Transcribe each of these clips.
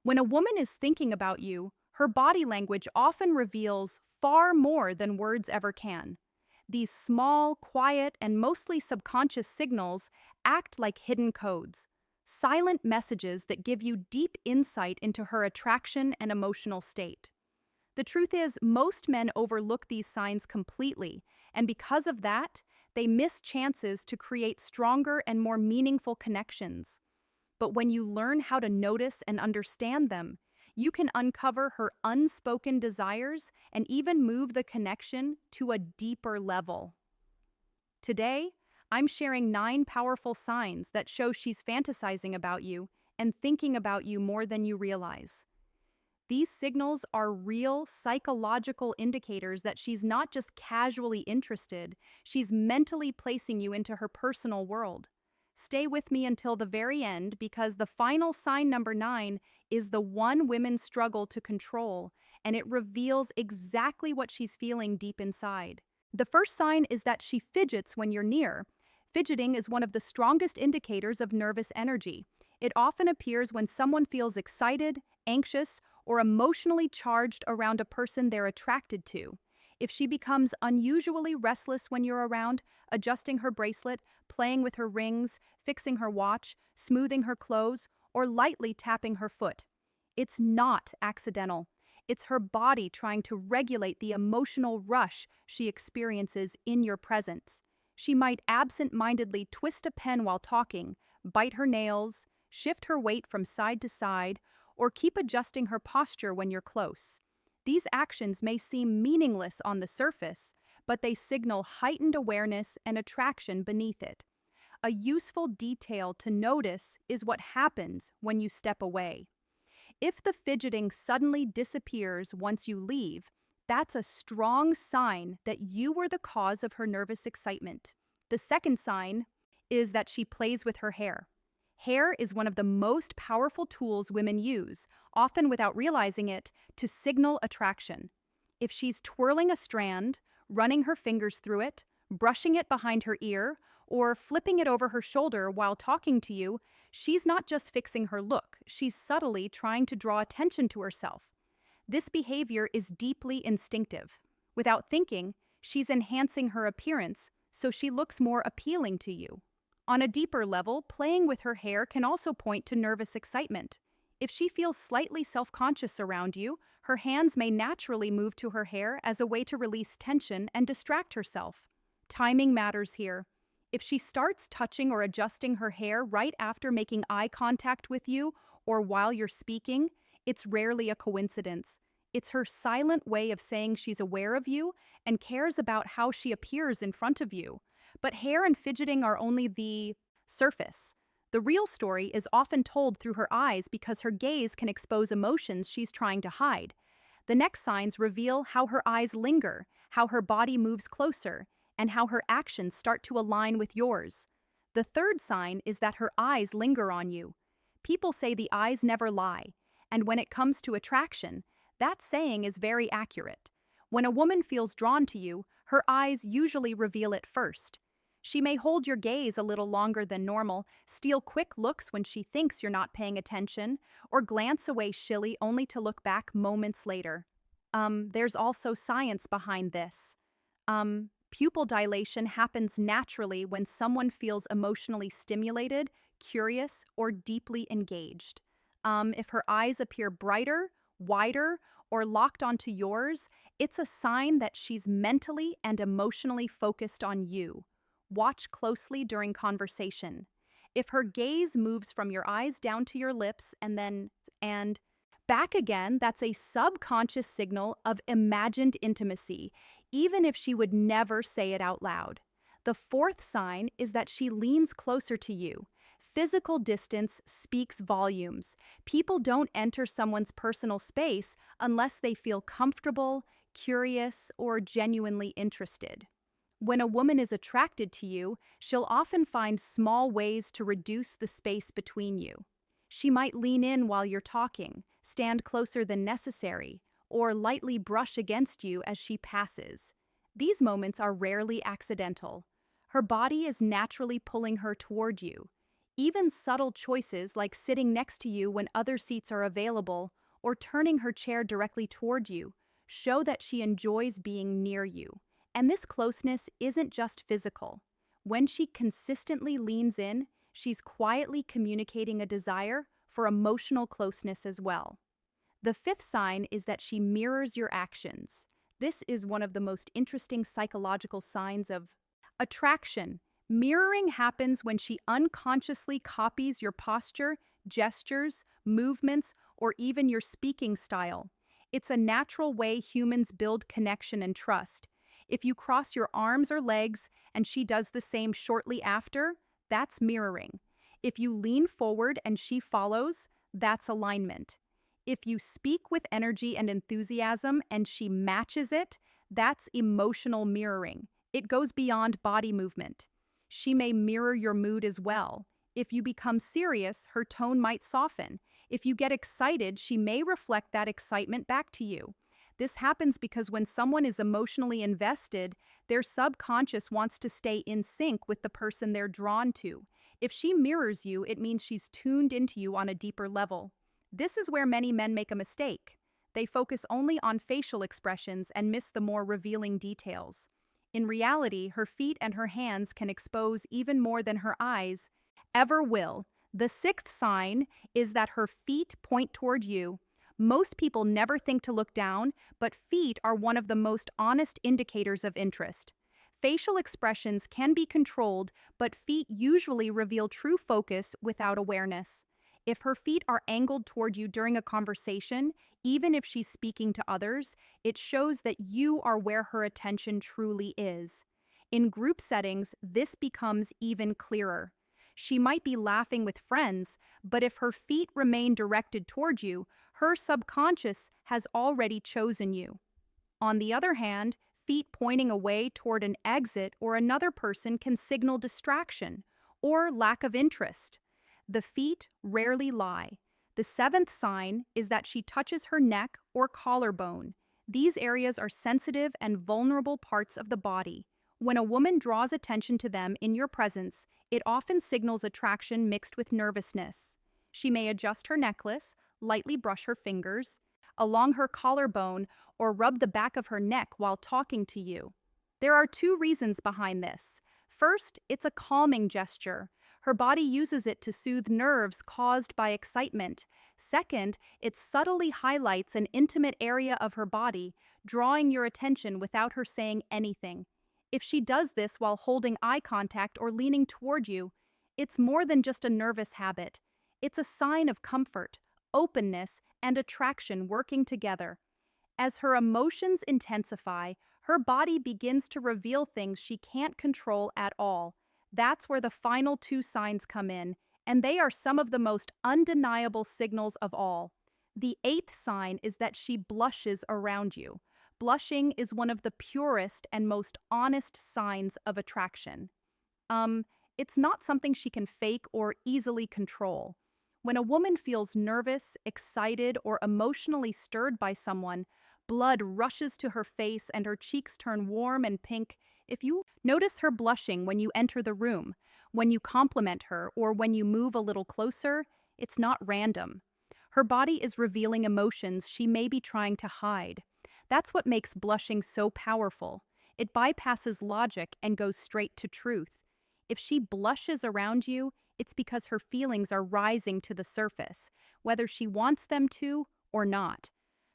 When a woman is thinking about you, her body language often reveals far more than words ever can. These small, quiet, and mostly subconscious signals act like hidden codes, silent messages that give you deep insight into her attraction and emotional state. The truth is, most men overlook these signs completely, and because of that, they miss chances to create stronger and more meaningful connections. But when you learn how to notice and understand them, you can uncover her unspoken desires and even move the connection to a deeper level. Today, I'm sharing 9 powerful signs that show she's fantasizing about you and thinking about you more than you realize. These signals are real psychological indicators that she's not just casually interested, she's mentally placing you into her personal world. Stay with me until the very end because the final sign number 9 is the one women struggle to control, and it reveals exactly what she's feeling deep inside. The first sign is that she fidgets when you're near. Fidgeting is one of the strongest indicators of nervous energy. It often appears when someone feels excited, anxious, or emotionally charged around a person they're attracted to. If she becomes unusually restless when you're around, adjusting her bracelet, playing with her rings, fixing her watch, smoothing her clothes, or lightly tapping her foot, it's not accidental. It's her body trying to regulate the emotional rush she experiences in your presence. She might absent-mindedly twist a pen while talking, bite her nails, shift her weight from side to side, or keep adjusting her posture when you're close. These actions may seem meaningless on the surface, but they signal heightened awareness and attraction beneath it. A useful detail to notice is what happens when you step away. If the fidgeting suddenly disappears once you leave, that's a strong sign that you were the cause of her nervous excitement. The second sign is that she plays with her hair. Hair is one of the most powerful tools women use, often without realizing it, to signal attraction. If she's twirling a strand, running her fingers through it, brushing it behind her ear, or flipping it over her shoulder while talking to you, she's not just fixing her look, she's subtly trying to draw attention to herself. This behavior is deeply instinctive. Without thinking, she's enhancing her appearance so she looks more appealing to you. On a deeper level, playing with her hair can also point to nervous excitement. If she feels slightly self-conscious around you, her hands may naturally move to her hair as a way to release tension and distract herself. Timing matters here. If she starts touching or adjusting her hair right after making eye contact with you or while you're speaking, it's rarely a coincidence. It's her silent way of saying she's aware of you and cares about how she appears in front of you. But hair and fidgeting are only the surface. The real story is often told through her eyes because her gaze can expose emotions she's trying to hide. The next signs reveal how her eyes linger, how her body moves closer, and how her actions start to align with yours. The third sign is that her eyes linger on you. People say the eyes never lie, and when it comes to attraction, that saying is very accurate. When a woman feels drawn to you, her eyes usually reveal it first. She may hold your gaze a little longer than normal, steal quick looks when she thinks you're not paying attention, or glance away shyly only to look back moments later. There's also science behind this. Pupil dilation happens naturally when someone feels emotionally stimulated, curious, or deeply engaged. If her eyes appear brighter, wider, or locked onto yours, it's a sign that she's mentally and emotionally focused on you. Watch closely during conversation. If her gaze moves from your eyes down to your lips and back again, that's a subconscious signal of imagined intimacy, even if she would never say it out loud. The fourth sign is that she leans closer to you. Physical distance speaks volumes. People don't enter someone's personal space unless they feel comfortable, curious, or genuinely interested. When a woman is attracted to you, she'll often find small ways to reduce the space between you. She might lean in while you're talking, stand closer than necessary, or lightly brush against you as she passes. These moments are rarely accidental. Her body is naturally pulling her toward you. Even subtle choices like sitting next to you when other seats are available or turning her chair directly toward you show that she enjoys being near you. And this closeness isn't just physical. When she consistently leans in, she's quietly communicating a desire for emotional closeness as well. The fifth sign is that she mirrors your actions. This is one of the most interesting psychological signs of attraction. Mirroring happens when she unconsciously copies your posture, gestures, movements, or even your speaking style. It's a natural way humans build connection and trust. If you cross your arms or legs and she does the same shortly after, that's mirroring. If you lean forward and she follows, that's alignment. If you speak with energy and enthusiasm and she matches it, that's emotional mirroring. It goes beyond body movement. She may mirror your mood as well. If you become serious, her tone might soften. If you get excited, she may reflect that excitement back to you. This happens because when someone is emotionally invested, their subconscious wants to stay in sync with the person they're drawn to. If she mirrors you, it means she's tuned into you on a deeper level. This is where many men make a mistake. They focus only on facial expressions and miss the more revealing details. In reality, her feet and her hands can expose even more than her eyes ever will. The sixth sign is that her feet point toward you. Most people never think to look down, but feet are one of the most honest indicators of interest. Facial expressions can be controlled, but feet usually reveal true focus without awareness. If her feet are angled toward you during a conversation, even if she's speaking to others, it shows that you are where her attention truly is. In group settings, this becomes even clearer. She might be laughing with friends, but if her feet remain directed toward you, her subconscious has already chosen you. On the other hand, feet pointing away toward an exit or another person can signal distraction or lack of interest. The feet rarely lie. The seventh sign is that she touches her neck or collarbone. These areas are sensitive and vulnerable parts of the body. When a woman draws attention to them in your presence, it often signals attraction mixed with nervousness. She may adjust her necklace, lightly brush her fingers along her collarbone, or rub the back of her neck while talking to you. There are two reasons behind this. First, it's a calming gesture. Her body uses it to soothe nerves caused by excitement. Second, it subtly highlights an intimate area of her body, drawing your attention without her saying anything. If she does this while holding eye contact or leaning toward you, it's more than just a nervous habit. It's a sign of comfort, openness, and attraction working together. As her emotions intensify, her body begins to reveal things she can't control at all. That's where the final two signs come in, and they are some of the most undeniable signals of all. The eighth sign is that she blushes around you. Blushing is one of the purest and most honest signs of attraction. It's not something she can fake or easily control. When a woman feels nervous, excited, or emotionally stirred by someone, blood rushes to her face and her cheeks turn warm and pink. If you notice her blushing when you enter the room, when you compliment her, or when you move a little closer, it's not random. Her body is revealing emotions she may be trying to hide. That's what makes blushing so powerful. It bypasses logic and goes straight to truth. If she blushes around you, it's because her feelings are rising to the surface, whether she wants them to or not.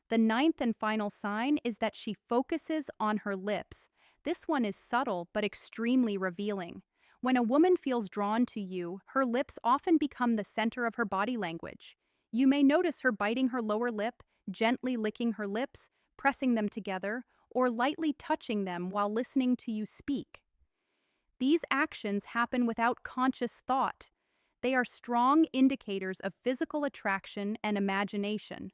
The ninth and final sign is that she focuses on her lips. This one is subtle but extremely revealing. When a woman feels drawn to you, her lips often become the center of her body language. You may notice her biting her lower lip, gently licking her lips, pressing them together, or lightly touching them while listening to you speak. These actions happen without conscious thought. They are strong indicators of physical attraction and imagination.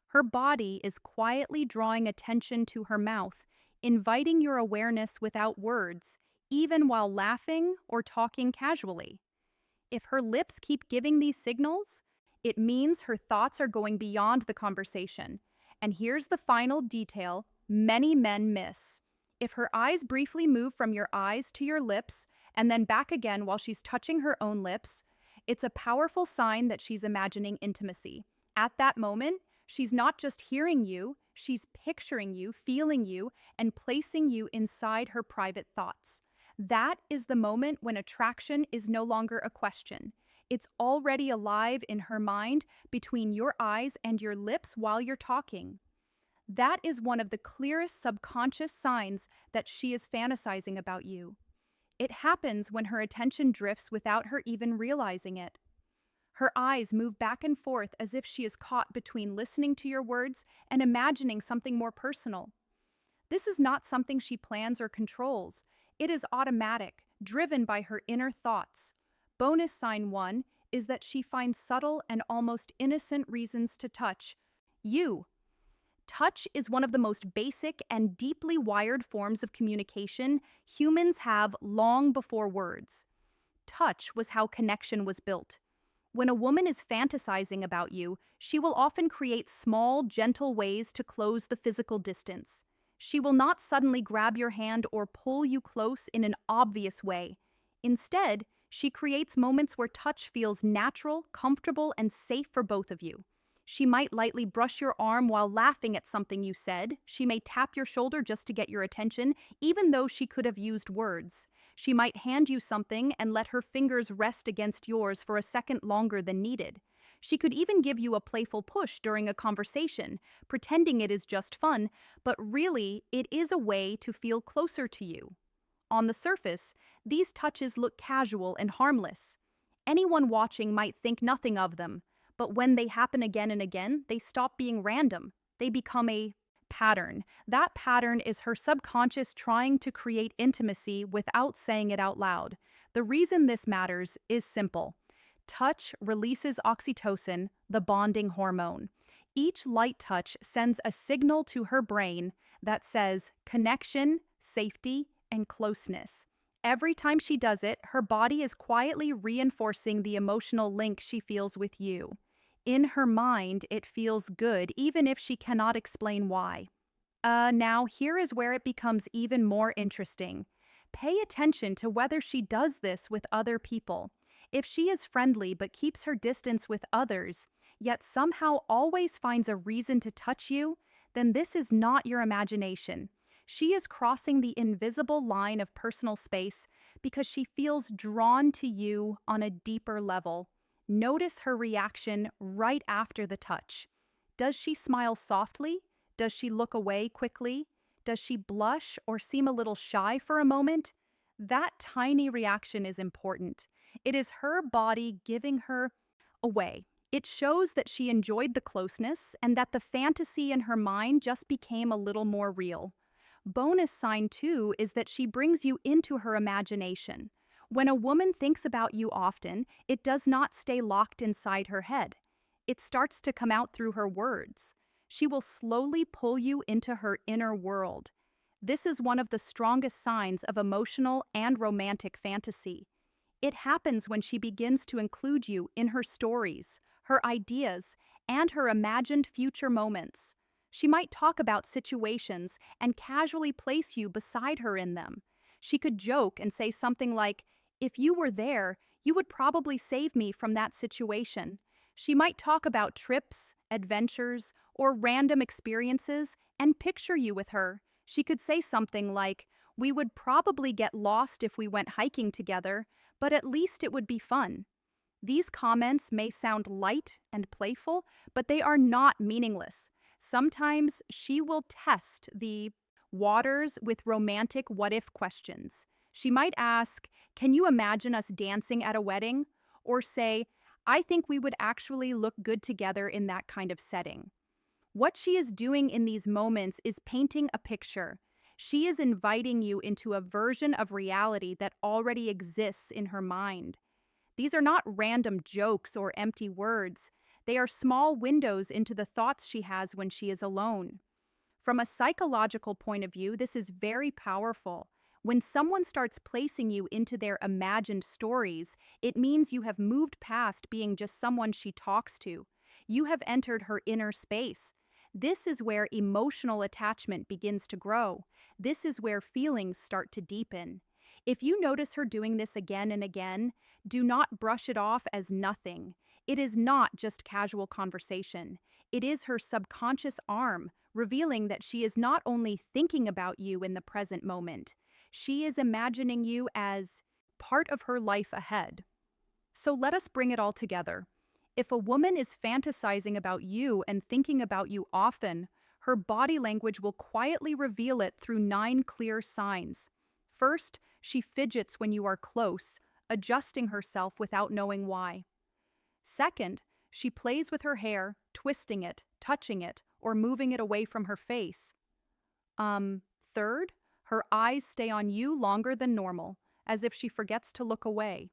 Her body is quietly drawing attention to her mouth, inviting your awareness without words, even while laughing or talking casually. If her lips keep giving these signals, it means her thoughts are going beyond the conversation. And here's the final detail many men miss. If her eyes briefly move from your eyes to your lips and then back again while she's touching her own lips, It's a powerful sign that she's imagining intimacy. At that moment, she's not just hearing you, she's picturing you, feeling you, and placing you inside her private thoughts. That is the moment when attraction is no longer a question. It's already alive in her mind between your eyes and your lips while you're talking. That is one of the clearest subconscious signs that she is fantasizing about you. It happens when her attention drifts without her even realizing it. Her eyes move back and forth as if she is caught between listening to your words and imagining something more personal. This is not something she plans or controls. It is automatic, driven by her inner thoughts. Bonus sign 1 is that she finds subtle and almost innocent reasons to touch you. Touch is one of the most basic and deeply wired forms of communication humans have long before words. Touch was how connection was built. When a woman is fantasizing about you, she will often create small, gentle ways to close the physical distance. She will not suddenly grab your hand or pull you close in an obvious way. Instead, she creates moments where touch feels natural, comfortable, and safe for both of you. She might lightly brush your arm while laughing at something you said. She may tap your shoulder just to get your attention, even though she could have used words. She might hand you something and let her fingers rest against yours for a second longer than needed. She could even give you a playful push during a conversation, pretending it is just fun, but really, it is a way to feel closer to you. On the surface, these touches look casual and harmless. Anyone watching might think nothing of them, but when they happen again and again, they stop being random. They become a pattern. That pattern is her subconscious trying to create intimacy without saying it out loud. The reason this matters is simple. Touch releases oxytocin, the bonding hormone. Each light touch sends a signal to her brain that says connection, safety, and closeness. Every time she does it, her body is quietly reinforcing the emotional link she feels with you. In her mind, it feels good, even if she cannot explain why. Now, here is where it becomes even more interesting. Pay attention to whether she does this with other people. If she is friendly but keeps her distance with others, yet somehow always finds a reason to touch you, then this is not your imagination. She is crossing the invisible line of personal space because she feels drawn to you on a deeper level. Notice her reaction right after the touch. Does she smile softly? Does she look away quickly? Does she blush or seem a little shy for a moment? That tiny reaction is important. It is her body giving her away. It shows that she enjoyed the closeness and that the fantasy in her mind just became a little more real. Bonus sign 2 is that she brings you into her imagination. When a woman thinks about you often, it does not stay locked inside her head. It starts to come out through her words. She will slowly pull you into her inner world. This is one of the strongest signs of emotional and romantic fantasy. It happens when she begins to include you in her stories, her ideas, and her imagined future moments. She might talk about situations and casually place you beside her in them. She could joke and say something like, "If you were there, you would probably save me from that situation." She might talk about trips, adventures, or random experiences and picture you with her. She could say something like, "We would probably get lost if we went hiking together, but at least it would be fun." These comments may sound light and playful, but they are not meaningless. Sometimes she will test the waters with romantic what-if questions. She might ask, "Can you imagine us dancing at a wedding?" Or say, "I think we would actually look good together in that kind of setting." What she is doing in these moments is painting a picture. She is inviting you into a version of reality that already exists in her mind. These are not random jokes or empty words. They are small windows into the thoughts she has when she is alone. From a psychological point of view, this is very powerful. When someone starts placing you into their imagined stories, it means you have moved past being just someone she talks to. You have entered her inner space. This is where emotional attachment begins to grow. This is where feelings start to deepen. If you notice her doing this again and again, do not brush it off as nothing. It is not just casual conversation. It is her subconscious arm, revealing that she is not only thinking about you in the present moment, she is imagining you as part of her life ahead. So let us bring it all together. If a woman is fantasizing about you and thinking about you often, her body language will quietly reveal it through 9 clear signs. First, she fidgets when you are close, adjusting herself without knowing why. Second, she plays with her hair, twisting it, touching it, or moving it away from her face. Third, her eyes stay on you longer than normal, as if she forgets to look away.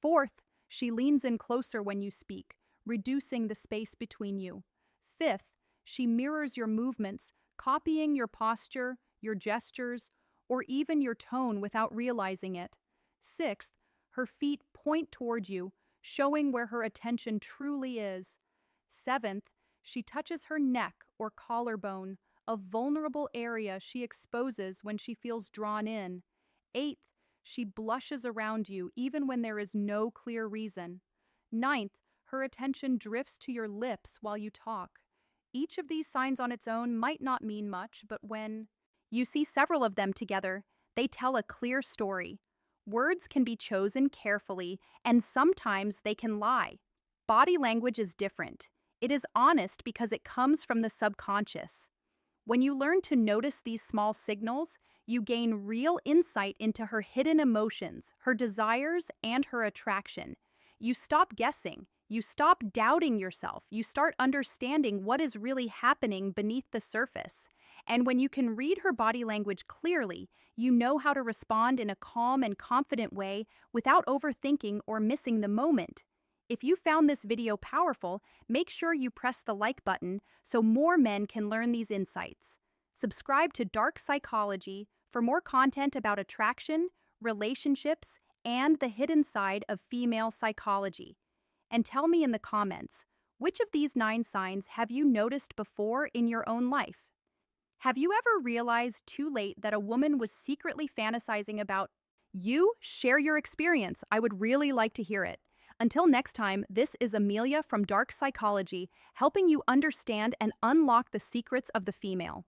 Fourth, she leans in closer when you speak, reducing the space between you. Fifth, she mirrors your movements, copying your posture, your gestures, or even your tone without realizing it. Sixth, her feet point toward you, showing where her attention truly is. Seventh, she touches her neck or collarbone, a vulnerable area she exposes when she feels drawn in. Eighth, she blushes around you even when there is no clear reason. Ninth, her attention drifts to your lips while you talk. Each of these signs on its own might not mean much, but when you see several of them together, they tell a clear story. Words can be chosen carefully, and sometimes they can lie. Body language is different. It is honest because it comes from the subconscious. When you learn to notice these small signals, you gain real insight into her hidden emotions, her desires, and her attraction. You stop guessing. You stop doubting yourself. You start understanding what is really happening beneath the surface. And when you can read her body language clearly, you know how to respond in a calm and confident way without overthinking or missing the moment. If you found this video powerful, make sure you press the like button so more men can learn these insights. Subscribe to Dark Psychology for more content about attraction, relationships, and the hidden side of female psychology. And tell me in the comments, which of these 9 signs have you noticed before in your own life? Have you ever realized too late that a woman was secretly fantasizing about you? Share your experience. I would really like to hear it. Until next time, this is Amelia from Dark Psychology, helping you understand and unlock the secrets of the female.